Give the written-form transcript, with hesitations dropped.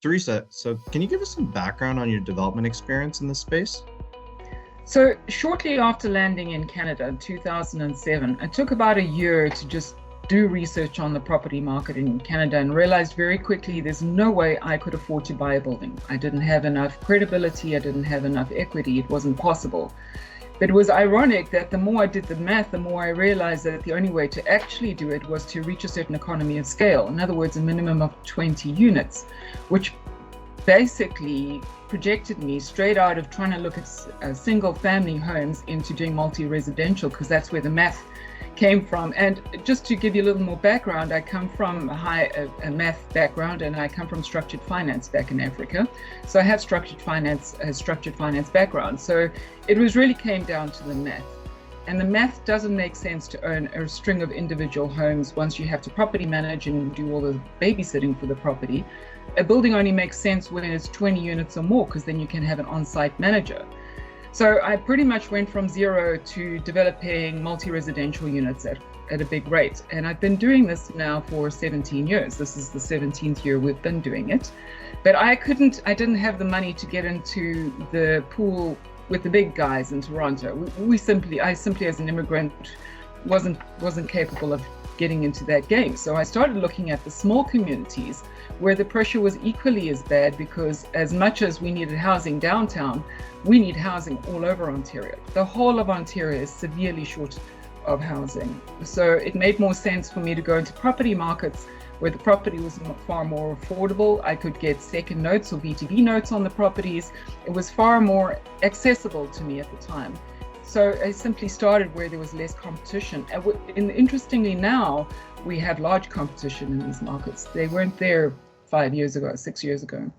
Teresa, so can you give us some background on your development experience in this space? So, shortly after landing in Canada in 2007, it took about a year to just do research on the property market in Canada and realized very quickly there's no way I could afford to buy a building. I didn't have enough credibility, I didn't have enough equity, it wasn't possible. But it was ironic that the more I did the math, the more I realized that the only way to actually do it was to reach a certain economy of scale. In other words, a minimum of 20 units, which basically projected me straight out of trying to look at single family homes into doing multi-residential, because that's where the math came from. And just to give you a little more background, I come from a math background, and I come from structured finance back in Africa. So I have structured finance background. So it was really came down to the math. And the math doesn't make sense to own a string of individual homes once you have to property manage and do all the babysitting for the property. A building only makes sense when it's 20 units or more, because then you can have an on-site manager. So I pretty much went from zero to developing multi-residential units at a big rate. And I've been doing this now for 17 years. This is the 17th year we've been doing it. But I didn't have the money to get into the pool with the big guys in Toronto. I simply as an immigrant wasn't capable of getting into that game. So I started looking at the small communities where the pressure was equally as bad, because as much as we needed housing downtown, we need housing all over Ontario. The whole of Ontario is severely short of housing. So it made more sense for me to go into property markets where the property was far more affordable. I could get second notes or VTB notes on the properties. It was far more accessible to me at the time. So I simply started where there was less competition. And interestingly now, we have large competition in these markets. They weren't there 5 years ago, 6 years ago.